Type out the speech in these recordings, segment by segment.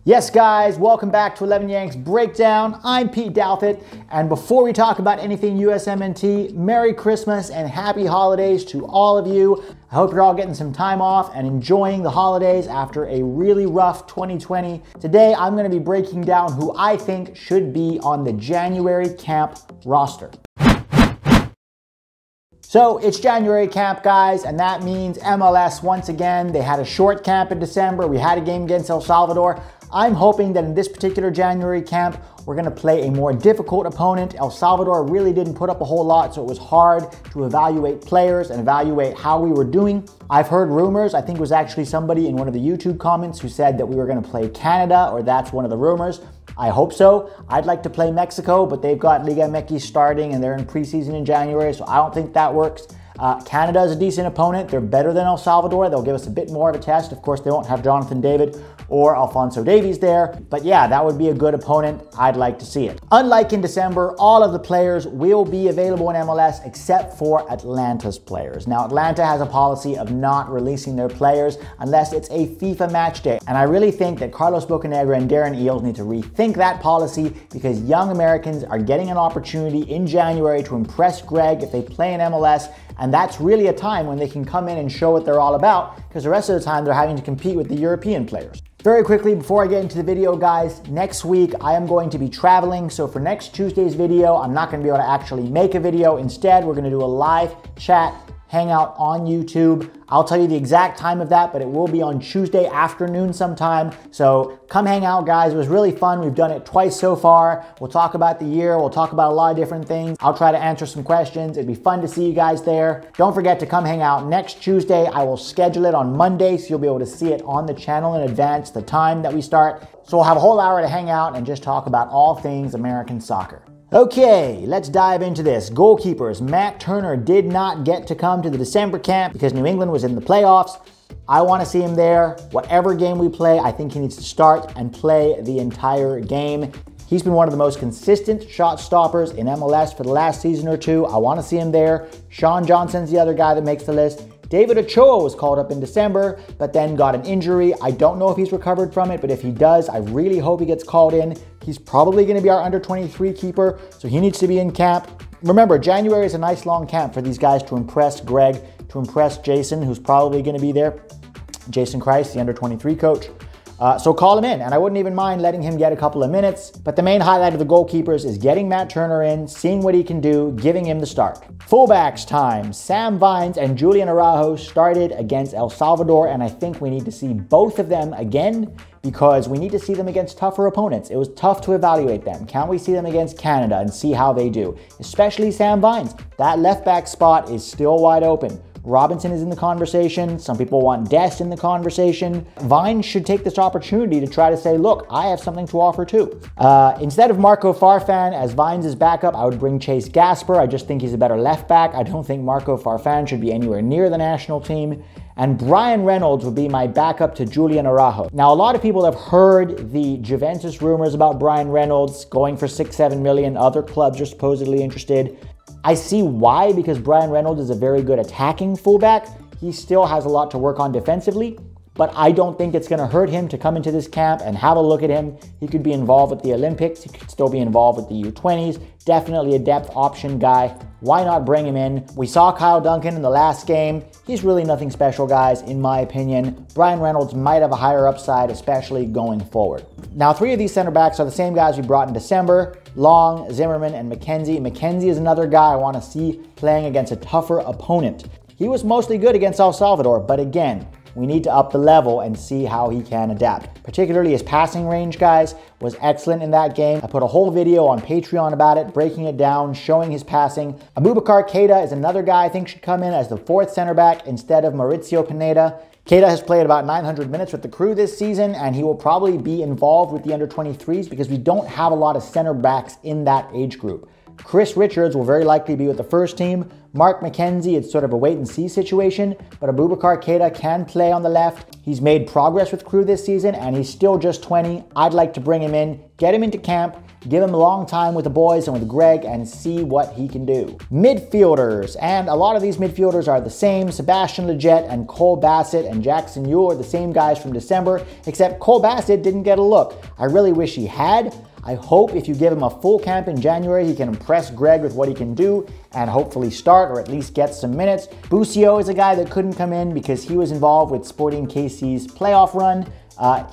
Yes guys, welcome back to 11 Yanks Breakdown. I'm Pete Douthit, and before we talk about anything USMNT, Merry Christmas and Happy Holidays to all of you. I hope you're all getting some time off and enjoying the holidays after a really rough 2020. Today I'm going to be breaking down who I think should be on the January camp roster. So it's January camp, guys, and that means MLS once again. They had a short camp in December. We had a game against El Salvador. I'm hoping that in this particular January camp, we're going to play a more difficult opponent. El Salvador really didn't put up a whole lot, so it was hard to evaluate players and evaluate how we were doing. I've heard rumors, I think it was actually somebody in one of the YouTube comments who said that we were going to play Canada, or that's one of the rumors. I hope so. I'd like to play Mexico, but they've got Liga MX starting and they're in preseason in January, so I don't think that works. Canada is a decent opponent. They're better than El Salvador. They'll give us a bit more of a test. Of course, they won't have Jonathan David or Alphonso Davies there. But yeah, that would be a good opponent. I'd like to see it. Unlike in December, all of the players will be available in MLS except for Atlanta's players. Now, Atlanta has a policy of not releasing their players unless it's a FIFA match day. And I really think that Carlos Bocanegra and Darren Eales need to rethink that policy because young Americans are getting an opportunity in January to impress Gregg if they play in MLS. And that's really a time when they can come in and show what they're all about, because the rest of the time they're having to compete with the European players. Very quickly, before I get into the video, guys, next week I am going to be traveling. So for next Tuesday's video, I'm not going to be able to actually make a video. Instead, we're going to do a live chat hangout on YouTube. I'll tell you the exact time of that, but it will be on Tuesday afternoon sometime. So come hang out, guys. It was really fun. We've done it twice so far. We'll talk about the year. We'll talk about a lot of different things. I'll try to answer some questions. It'd be fun to see you guys there. Don't forget to come hang out next Tuesday. I will schedule it on Monday, so you'll be able to see it on the channel in advance, the time that we start. So we'll have a whole hour to hang out and just talk about all things American soccer. Okay, let's dive into this. Goalkeepers. Matt Turner did not get to come to the December camp because New England was in the playoffs. I want to see him there. Whatever game we play, I think he needs to start and play the entire game. He's been one of the most consistent shot stoppers in MLS for the last season or two. I want to see him there. Sean Johnson's the other guy that makes the list. David Ochoa was called up in December, but then got an injury. I don't know if he's recovered from it, but if he does, I really hope he gets called in. He's probably going to be our under-23 keeper, so he needs to be in camp. Remember, January is a nice long camp for these guys to impress Gregg, to impress Jason, who's probably going to be there. Jason Christ, the under-23 coach. So call him in, and I wouldn't even mind letting him get a couple of minutes. But the main highlight of the Goalkeepers is getting Matt Turner in, seeing what he can do, giving him the start. Fullbacks time. Sam Vines and Julian Araujo started against El Salvador, and I think we need to see both of them again because we need to see them against tougher opponents. It was tough to evaluate them. Can we see them against Canada and see how they do? Especially Sam Vines. That left back spot is still wide open. Robinson is in the conversation. Some people want Dest in the conversation. Vines should take this opportunity to try to say, look, I have something to offer too. Instead of Marco Farfan as Vines' backup, I would bring Chase Gaspar. I just think he's a better left back. I don't think Marco Farfan should be anywhere near the national team. And Bryan Reynolds would be my backup to Julian Araujo. Now, a lot of people have heard the Juventus rumors about Bryan Reynolds going for 6-7 million. Other clubs are supposedly interested. I see why, because Bryan Reynolds is a very good attacking fullback. He still has a lot to work on defensively, but I don't think it's going to hurt him to come into this camp and have a look at him. He could be involved with the Olympics. He could still be involved with the U20s. Definitely a depth option guy. Why not bring him in? We saw Kyle Duncan in the last game. He's really nothing special, guys, in my opinion. Bryan Reynolds might have a higher upside, especially going forward. Now, 3 of these center backs are the same guys we brought in December. Long, Zimmerman, and McKenzie. McKenzie is another guy I want to see playing against a tougher opponent. He was mostly good against El Salvador, but again, we need to up the level and see how he can adapt. Particularly his passing range, guys, was excellent in that game. I put a whole video on Patreon about it, breaking it down, showing his passing. Aboubacar Keita is another guy I think should come in as the 4th center back instead of Mauricio Pineda. Keita has played about 900 minutes with the crew this season, and he will probably be involved with the under-23s because we don't have a lot of center backs in that age group. Chris Richards will very likely be with the first team. Mark McKenzie, it's sort of a wait-and-see situation, but Aboubacar Keita can play on the left. He's made progress with crew this season, and he's still just 20. I'd like to bring him in, get him into camp, give him a long time with the boys and with Gregg and see what he can do. Midfielders, and a lot of these midfielders are the same. Sebastian, Lletget, and Cole Bassett and Jackson Yueill are the same guys from December, except Cole Bassett didn't get a look. I really wish he had. I hope if you give him a full camp in January, he can impress Gregg with what he can do and hopefully start or at least get some minutes. Busio is a guy that couldn't come in because he was involved with Sporting KC's playoff run.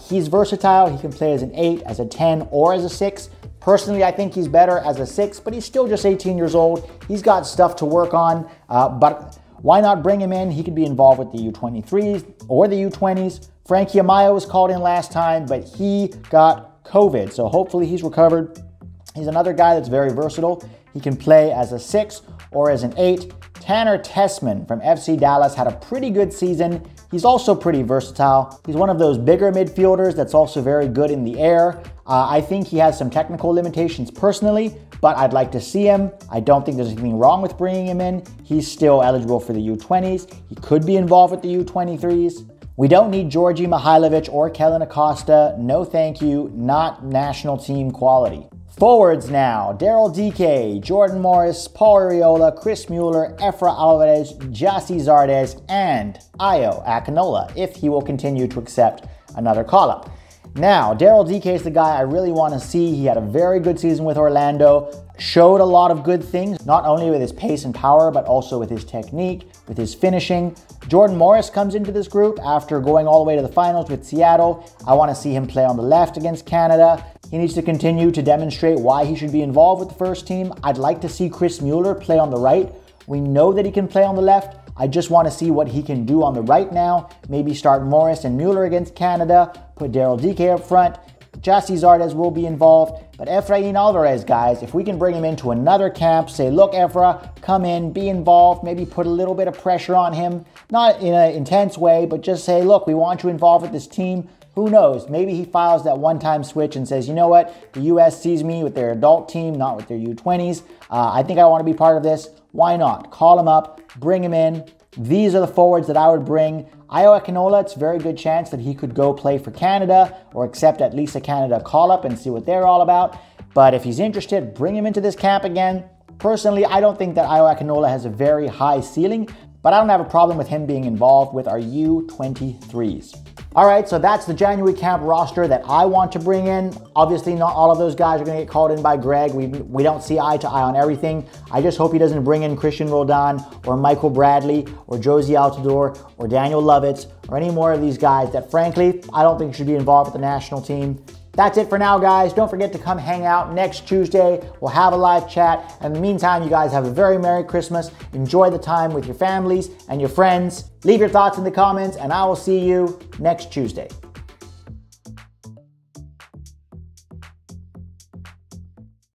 He's versatile. He can play as an 8, as a 10, or as a 6. Personally, I think he's better as a 6, but he's still just 18 years old. He's got stuff to work on, but why not bring him in? He could be involved with the U23s or the U20s. Frankie was called in last time, but he got COVID, so hopefully he's recovered. He's another guy that's very versatile. He can play as a 6 or as an 8. Tanner Tessman from FC Dallas had a pretty good season. He's also pretty versatile. He's one of those bigger midfielders that's also very good in the air. I think he has some technical limitations personally, but I'd like to see him. I don't think there's anything wrong with bringing him in. He's still eligible for the U20s. He could be involved with the U23s. We don't need Georgi Mihailovic or Kellen Acosta. No thank you, not national team quality. Forwards now, Daryl Dike, Jordan Morris, Paul Arriola, Chris Mueller, Efra Alvarez, Gyasi Zardes, and Akinola, if he will continue to accept another call-up. Now, Daryl Dike is the guy I really want to see. He had a very good season with Orlando, showed a lot of good things, not only with his pace and power, but also with his technique, with his finishing. Jordan Morris comes into this group after going all the way to the finals with Seattle. I want to see him play on the left against Canada. He needs to continue to demonstrate why he should be involved with the first team. I'd like to see Chris Mueller play on the right. We know that he can play on the left. I just want to see what he can do on the right now. Maybe start Morris and Mueller against Canada, put Daryl Dike up front. Gyasi Zardes will be involved, but Efrain Alvarez, guys, if we can bring him into another camp, say, look, Efra, come in, be involved, maybe put a little bit of pressure on him, not in an intense way, but just say, look, we want you involved with this team. Who knows? Maybe he files that one-time switch and says, you know what? The U.S. sees me with their adult team, not with their U20s. I think I want to be part of this. Why not? Call him up, bring him in. These are the forwards that I would bring. Akinola, it's a very good chance that he could go play for Canada or accept at least a Canada call-up and see what they're all about. But if he's interested, bring him into this camp again. Personally, I don't think that Akinola has a very high ceiling, but I don't have a problem with him being involved with our U23s. All right, so that's the January camp roster that I want to bring in. Obviously, not all of those guys are going to get called in by Gregg. We don't see eye to eye on everything. I just hope he doesn't bring in Christian Roldan or Michael Bradley or Josie Altidore or Daniel Lovitz or any more of these guys that, frankly, I don't think should be involved with the national team. That's it for now, guys. Don't forget to come hang out next Tuesday. We'll have a live chat. In the meantime, you guys have a very Merry Christmas. Enjoy the time with your families and your friends. Leave your thoughts in the comments, and I will see you next Tuesday.